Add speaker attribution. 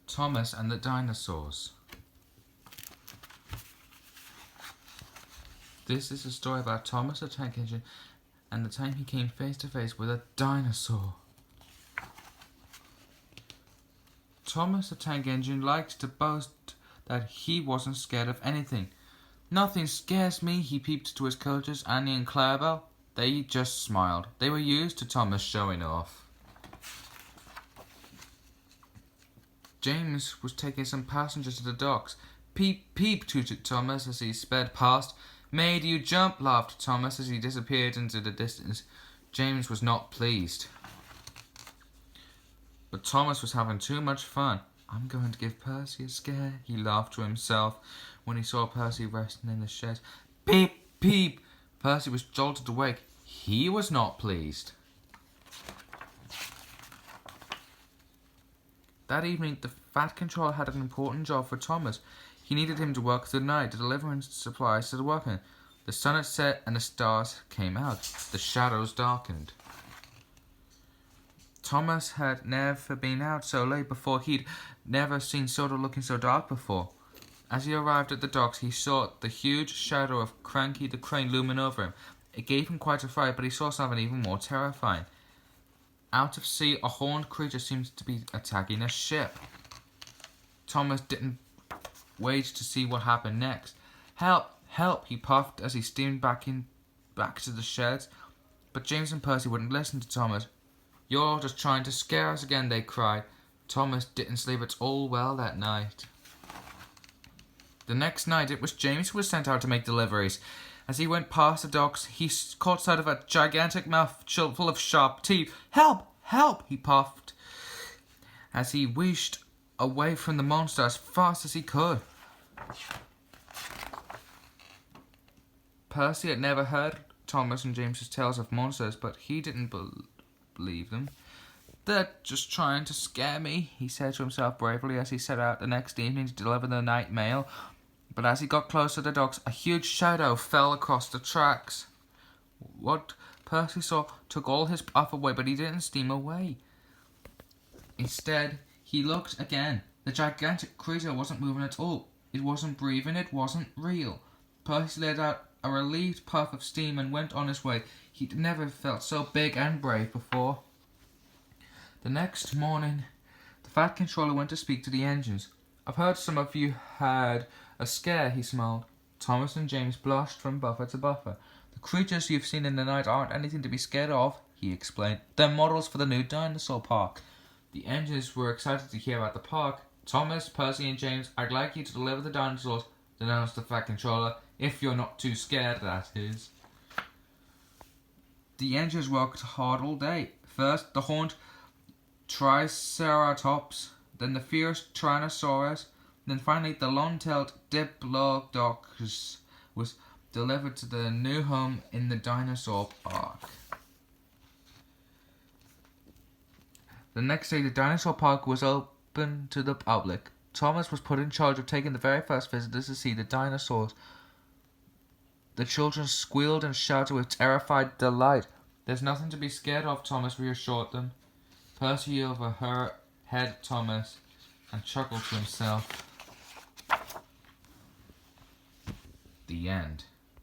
Speaker 1: Thomas and the Dinosaurs. This is a story about Thomas the Tank Engine and the time he came face to face with a dinosaur. Thomas the Tank Engine likes to boast that he wasn't scared of anything. "Nothing scares me," he peeped to his coaches, Annie and Clarabelle. They just smiled. They were used to Thomas showing off. James was taking some passengers to the docks. "Peep, peep," tooted Thomas as he sped past. "Made you jump," laughed Thomas as he disappeared into the distance. James was not pleased. But Thomas was having too much fun. "I'm going to give Percy a scare," he laughed to himself when he saw Percy resting in the sheds. "Peep, peep." Percy was jolted awake. He was not pleased. That evening, the Fat Controller had an important job for Thomas. He needed him to work through the night, delivering supplies to the workmen. The sun had set and the stars came out. The shadows darkened. Thomas had never been out so late before. He'd never seen Sodor looking so dark before. As he arrived at the docks, he saw the huge shadow of Cranky the Crane looming over him. It gave him quite a fright, but he saw something even more terrifying. Out of sea, a horned creature seemed to be attacking a ship. Thomas didn't wait to see what happened next. "Help! Help!" he puffed as he steamed back to the sheds. But James and Percy wouldn't listen to Thomas. "You're just trying to scare us again," they cried. Thomas didn't sleep at all well that night. The next night, it was James who was sent out to make deliveries. As he went past the docks, he caught sight of a gigantic mouth full of sharp teeth. "Help! Help!" he puffed as he wheezed away from the monster as fast as he could. Percy had never heard Thomas and James's tales of monsters, but he didn't believe them. "They're just trying to scare me," he said to himself bravely as he set out the next evening to deliver the night mail. But as he got close to the docks, a huge shadow fell across the tracks. What Percy saw took all his puff away, but he didn't steam away. Instead, he looked again. The gigantic creature wasn't moving at all. It wasn't breathing. It wasn't real. Percy let out a relieved puff of steam and went on his way. He'd never felt so big and brave before. The next morning, the Fat Controller went to speak to the engines. "I've heard some of you had a scare," he smiled. Thomas and James blushed from buffer to buffer. "The creatures you've seen in the night aren't anything to be scared of," he explained. "They're models for the new dinosaur park." The engines were excited to hear about the park. "Thomas, Percy and James, I'd like you to deliver the dinosaurs," announced the Fat Controller. "If you're not too scared, that is." The engines worked hard all day. First, the horned Triceratops, then the fierce Tyrannosaurus, then finally the long-tailed Diplodocus was delivered to the new home in the dinosaur park. The next day, the dinosaur park was open to the public. Thomas was put in charge of taking the very first visitors to see the dinosaurs. The children squealed and shouted with terrified delight. "There's nothing to be scared of," Thomas reassured them. Percy overheard Thomas and chuckled to himself. The end.